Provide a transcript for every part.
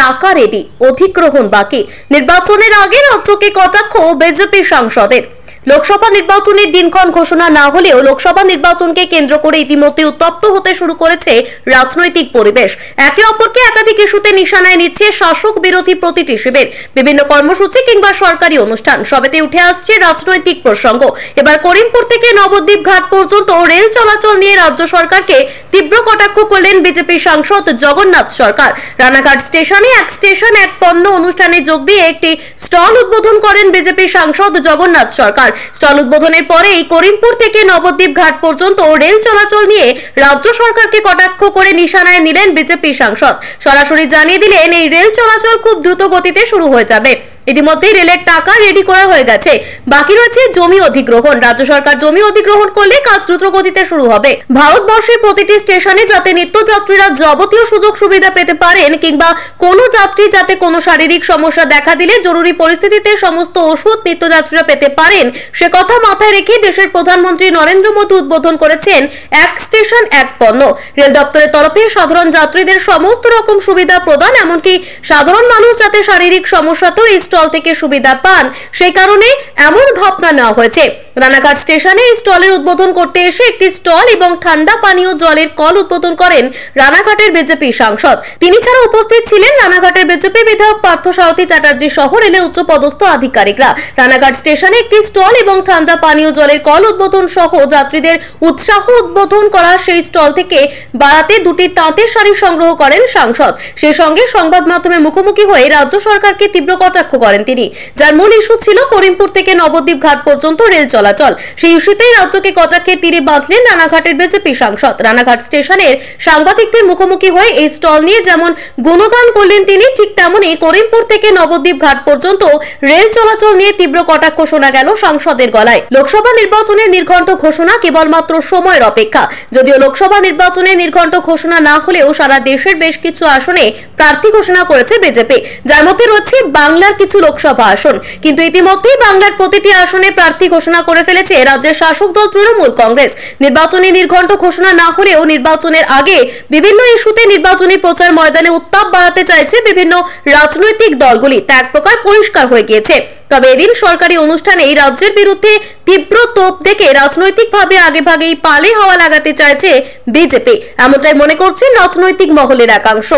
টাকা রেডি, অধিগ্রহণ বাকি। নির্বাচনের আগে রাজ্যকে কটাক্ষ বিজেপি সাংসদের। লোকসভা নির্বাচনের দিনক্ষণ ঘোষণা না হলেও লোকসভা নির্বাচনকে কেন্দ্র করে ইতিমধ্যে উত্তপ্ত হতে শুরু করেছে রাজনৈতিক পরিবেশ। একে অপরকে একাধিক ইস্যুতে নিশানায় নিচ্ছে শাসক বিরোধী প্রতিটি শিবির। বিভিন্ন কর্মসূচি কিংবা সরকারি অনুষ্ঠান সবেতে উঠে আসছে রাজনৈতিক প্রসঙ্গ। এবার করিমপুর থেকে নবদ্বীপ ঘাট পর্যন্ত রেল চলাচল নিয়ে রাজ্য সরকারকে তীব্র কটাক্ষ করলেন বিজেপি সাংসদ জগন্নাথ সরকার। রানাঘাট স্টেশনে এক স্টেশন এক পণ্য অনুষ্ঠানে যোগ দিয়ে একটি স্টল উদ্বোধন করেন বিজেপি সাংসদ জগন্নাথ সরকার। স্টল উদ্বোধনের পরেই করিমপুর থেকে নবদ্বীপ ঘাট পর্যন্ত রেল চলাচল নিয়ে রাজ্য সরকারকে কটাক্ষ করে নিশানায় নিলেন বিজেপি সাংসদ। সরাসরি জানিয়ে দিলেন এই রেল চলাচল খুব দ্রুত গতিতে শুরু হয়ে যাবে। ইতিমধ্যে রেলের টাকা রেডি করা হয়ে গেছে, বাকি রয়েছে জমি অধিগ্রহণ। রাজ্য সরকার জমি অধিগ্রহণ করলে কাজ দ্রুত গতিতে শুরু হবে। ভারতবর্ষের প্রতিটি স্টেশনে যাতে নিত্যযাত্রীরা যাবতীয় সুযোগ সুবিধা পেতে পারেন কিংবা কোনো যাত্রী যাতে কোনো শারীরিক সমস্যা দেখা দিলে জরুরি পরিস্থিতিতে সমস্ত ওষুধ নিত্যযাত্রীরা পেতে পারেন, সে কথা মাথায় রেখে দেশের প্রধানমন্ত্রী নরেন্দ্র মোদী উদ্বোধন করেছেন এক স্টেশন এক পণ্য। রেল দপ্তরের তরফে সাধারণ যাত্রীদের সমস্ত রকম সুবিধা প্রদান, এমনকি সাধারণ মানুষ যাতে শারীরিক সমস্যাতেও স্টল থেকে সুবিধা পান সেই কারণে এমন ভাবনা নেওয়া হয়েছে। রানাঘাট স্টেশনে এই স্টলের উদ্বোধন করতে এসে একটি স্টল এবং ঠান্ডা পানীয় জলের কল উদ্বোধন করেন রানাঘাটের বিজেপি সাংসদ। তিনি ছাড়া উপস্থিত ছিলেন রানাঘাটের বিজেপি বিধায়ক পার্থসারথী চ্যাটার্জি সহ রেলের উচ্চপদস্থ আধিকারিকরা। রানাঘাট স্টেশনে একটি স্টল এবং ঠান্ডা পানীয় জলের কল উদ্বোধন সহ যাত্রীদের উৎসাহ উদ্বোধন করা সেই স্টল থেকে বারাতে দুটি তাঁতের শাড়ি সংগ্রহ করেন সাংসদ। সেই সঙ্গে সংবাদ মাধ্যমের মুখোমুখি হয়ে রাজ্য সরকারকে তীব্র কটাক্ষ করেন তিনি, যার মূল ইস্যু ছিল করিমপুর থেকে নবদ্বীপ ঘাট পর্যন্ত রেল চলাচল। সেই ইস্যুতেই রাজ্যকে কটাক্ষের তীরে বাঁধলেন রানাঘাটের বিজেপি সাংসদ। রানাঘাট স্টেশনের সাংবাদিকদের মুখোমুখি হয়ে এই স্টল নিয়ে যেমন গুণগান করলেন তিনি, ঠিক তেমনি করিমপুর থেকে নবদ্বীপ ঘাট পর্যন্ত রেল চলাচল নিয়ে তীব্র কটাক্ষ শোনা গেল সাংসদের গলায়। লোকসভা নির্বাচনের নির্ঘণ্ট ঘোষণা কেবলমাত্র সময়ের অপেক্ষা। যদিও লোকসভা নির্বাচনের নির্ঘণ্ট ঘোষণা না হলেও সারা দেশের বেশ কিছু আসনে প্রার্থী ঘোষণা করেছে বিজেপি, যার মধ্যে রয়েছে বাংলার কিছু লোকসভা আসন। কিন্তু ইতিমধ্যেই বাংলার প্রতিটি আসনে প্রার্থী ঘোষণা করে ফেলেছে রাজ্যের শাসক দল তৃণমূল কংগ্রেস। নির্বাচনী নির্ঘণ্ট ঘোষণা না হলেও নির্বাচনের আগে বিভিন্ন ইস্যুতে নির্বাচনী প্রচার ময়দানে উত্তাপ বাড়াতে চাইছে বিভিন্ন রাজনৈতিক দলগুলি, তা এক প্রকার পরিষ্কার হয়ে গিয়েছে। তবে এদিন সরকারি অনুষ্ঠানে এই রাজ্যের বিরুদ্ধে তীব্র তোপ দেখে রাজনৈতিকভাবে আগেভাগেই পালে হাওয়া লাগাতে চাইছে বিজেপি, এমনটাই মনে করছেন রাজনৈতিক মহলের একাংশ।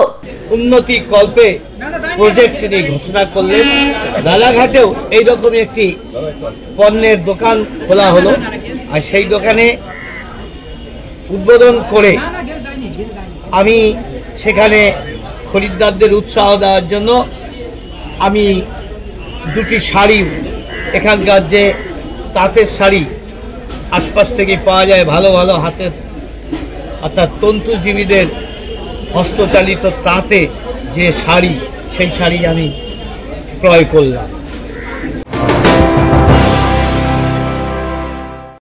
উন্নতি কল্পে প্রজেক্ট তিনি ঘোষণা করলেন। রানাঘাটেও এইরকমই একটি পণ্যের দোকান খোলা হলো, আর সেই দোকানে উদ্বোধন করে আমি সেখানে খরিদ্দারদের উৎসাহ দেওয়ার জন্য আমি দুটি শাড়ি, এখানকার যে তাঁতের শাড়ি আশপাশ থেকে পাওয়া যায় ভালো ভালো হাতের অর্থাৎ তন্তুজীবীদের হস্তচালিত তাঁতে যে শাড়ি, সেই শাড়ি আমি ক্রয় করলাম।